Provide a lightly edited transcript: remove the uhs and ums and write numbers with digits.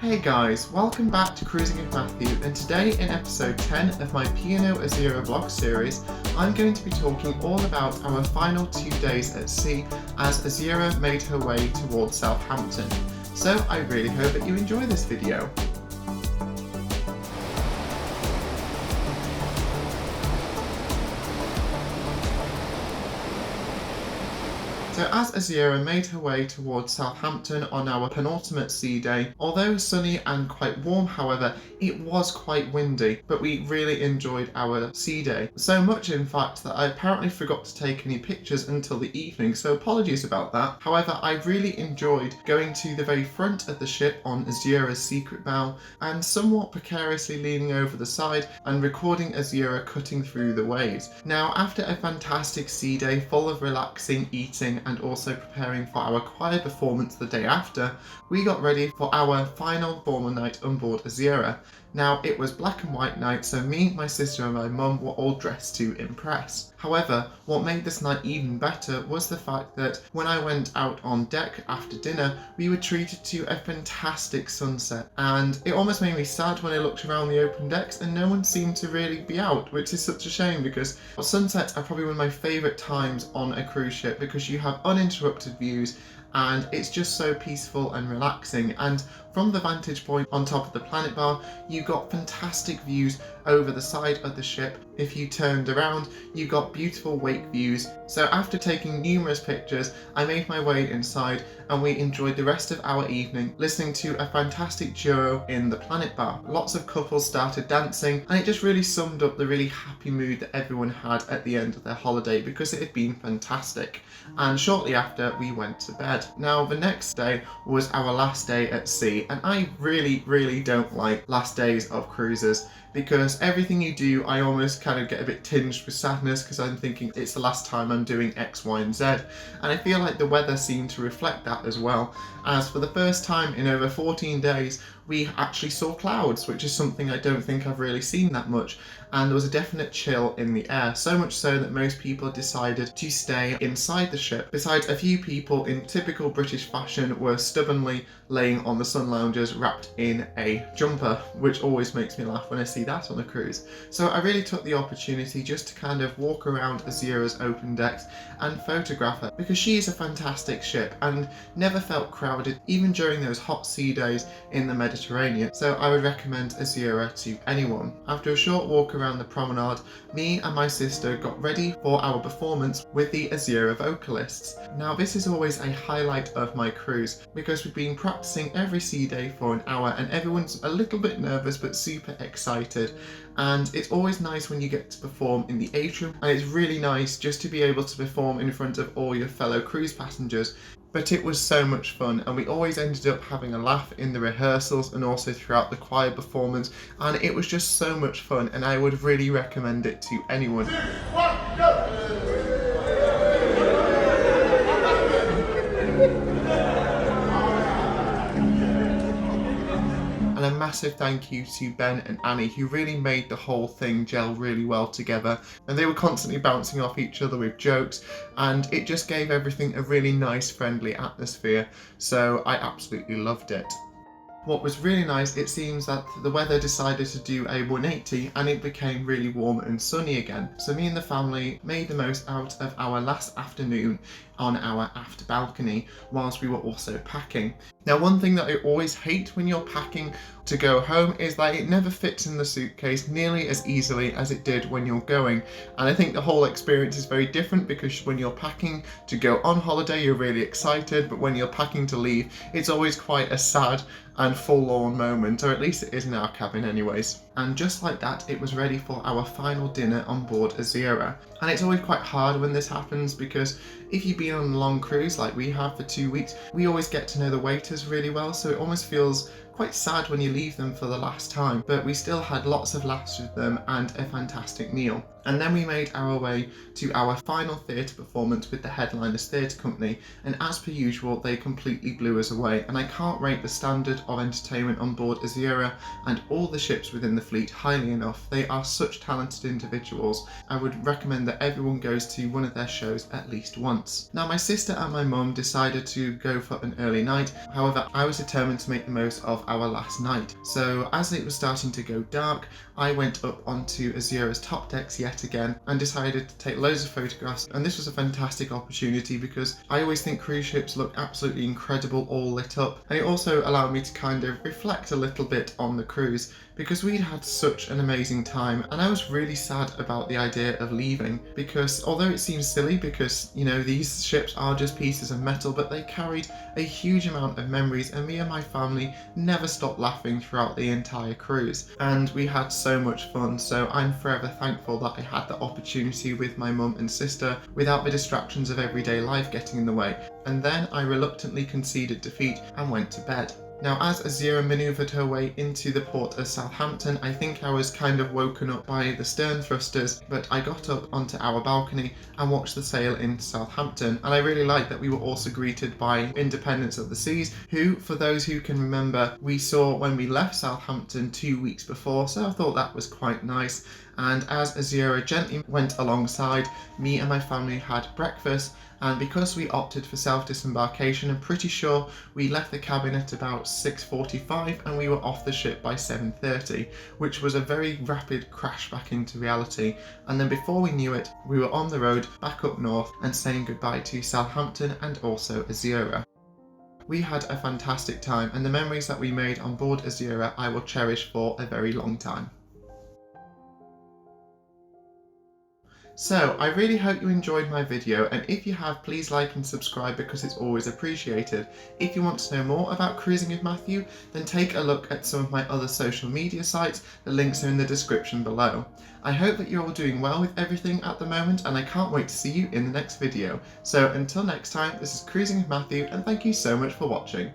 Hey guys, welcome back to Cruising with Matthew, and today in episode 10 of my P&O Azura vlog series, I'm going to be talking all about our final 2 days at sea as Azura made her way towards Southampton. So I really hope that you enjoy this video. So as Azura made her way towards Southampton on our penultimate sea day, although sunny and quite warm however, it was quite windy, but we really enjoyed our sea day. So much in fact that I apparently forgot to take any pictures until the evening, so apologies about that. However, I really enjoyed going to the very front of the ship on Azura's secret bow and somewhat precariously leaning over the side and recording Azura cutting through the waves. Now, after a fantastic sea day full of relaxing, eating and also preparing for our choir performance the day after, we got ready for our final formal night on board Azura. Now, it was black and white night, so me, my sister and my mum were all dressed to impress. However, what made this night even better was the fact that when I went out on deck after dinner, we were treated to a fantastic sunset, and it almost made me sad when I looked around the open decks and no one seemed to really be out, which is such a shame because sunsets are probably one of my favourite times on a cruise ship because you have uninterrupted views and it's just so peaceful and relaxing. And from the vantage point on top of the planet bar, you got fantastic views over the side of the ship. If you turned around, you got beautiful wake views. So after taking numerous pictures, I made my way inside and we enjoyed the rest of our evening listening to a fantastic duo in the planet bar. Lots of couples started dancing and it just really summed up the really happy mood that everyone had at the end of their holiday because it had been fantastic. And shortly after, we went to bed. Now, the next day was our last day at sea, and I really don't like last days of cruises because everything you do, I almost kind of get a bit tinged with sadness because I'm thinking it's the last time I'm doing X, Y and Z. And I feel like the weather seemed to reflect that as well, as for the first time in over 14 days, we actually saw clouds, which is something I don't think I've really seen that much. And there was a definite chill in the air, so much so that most people decided to stay inside the ship. Besides, a few people in typical British fashion were stubbornly laying on the sun loungers wrapped in a jumper, which always makes me laugh when I see that on a cruise. So I really took the opportunity just to kind of walk around Azura's open decks and photograph her because she is a fantastic ship and never felt crowded even during those hot sea days in the Mediterranean. So I would recommend Azura to anyone. After a short walk around the promenade, me and my sister got ready for our performance with the Azura Vocalists. Now, this is always a highlight of my cruise because we've been practicing every sea day for an hour and everyone's a little bit nervous but super excited. And it's always nice when you get to perform in the atrium, and it's really nice just to be able to perform in front of all your fellow cruise passengers. But it was so much fun and we always ended up having a laugh in the rehearsals and also throughout the choir performance, and it was just so much fun and I would really recommend it to anyone. 2, 1, go! And a massive thank you to Ben and Annie who really made the whole thing gel really well together, and they were constantly bouncing off each other with jokes and it just gave everything a really nice friendly atmosphere, so I absolutely loved it. What was really nice, it seems that the weather decided to do a 180 and it became really warm and sunny again. So me and the family made the most out of our last afternoon on our aft balcony whilst we were also packing. Now, one thing that I always hate when you're packing to go home is that it never fits in the suitcase nearly as easily as it did when you're going. And I think the whole experience is very different because when you're packing to go on holiday, you're really excited, but when you're packing to leave, it's always quite a sad and forlorn moment, or at least it is in our cabin anyways. And just like that, it was ready for our final dinner on board Azura. And it's always quite hard when this happens because if you've been on a long cruise like we have for 2 weeks, we always get to know the waiters really well, so it almost feels quite sad when you leave them for the last time, but we still had lots of laughs with them and a fantastic meal. And then we made our way to our final theatre performance with the Headliners Theatre Company, and as per usual they completely blew us away, and I can't rate the standard of entertainment on board Azura and all the ships within the fleet highly enough. They are such talented individuals. I would recommend that everyone goes to one of their shows at least once. Now my sister and my mum decided to go for an early night, however I was determined to make the most of our last night. So as it was starting to go dark, I went up onto Azura's top decks yet again and decided to take loads of photographs, and this was a fantastic opportunity because I always think cruise ships look absolutely incredible all lit up, and it also allowed me to kind of reflect a little bit on the cruise because we'd had such an amazing time, and I was really sad about the idea of leaving because although it seems silly because you know these ships are just pieces of metal, but they carried a huge amount of memories, and me and my family never stopped laughing throughout the entire cruise, and we had so much fun. So I'm forever thankful that I had the opportunity with my mum and sister without the distractions of everyday life getting in the way, and then I reluctantly conceded defeat and went to bed. Now as Azura manoeuvred her way into the port of Southampton, I think I was kind of woken up by the stern thrusters, but I got up onto our balcony and watched the sail into Southampton, and I really liked that we were also greeted by Independence of the Seas, who, for those who can remember, we saw when we left Southampton 2 weeks before, so I thought that was quite nice. And as Azura gently went alongside, me and my family had breakfast, and because we opted for self-disembarkation, I'm pretty sure we left the cabin at about 6:45 and we were off the ship by 7:30, which was a very rapid crash back into reality. And then before we knew it, we were on the road back up north and saying goodbye to Southampton and also Azura. We had a fantastic time, and the memories that we made on board Azura I will cherish for a very long time. So I really hope you enjoyed my video, and if you have, please like and subscribe because it's always appreciated. If you want to know more about Cruising with Matthew, then take a look at some of my other social media sites. The links are in the description below. I hope that you're all doing well with everything at the moment, and I can't wait to see you in the next video. So until next time, this is Cruising with Matthew, and thank you so much for watching.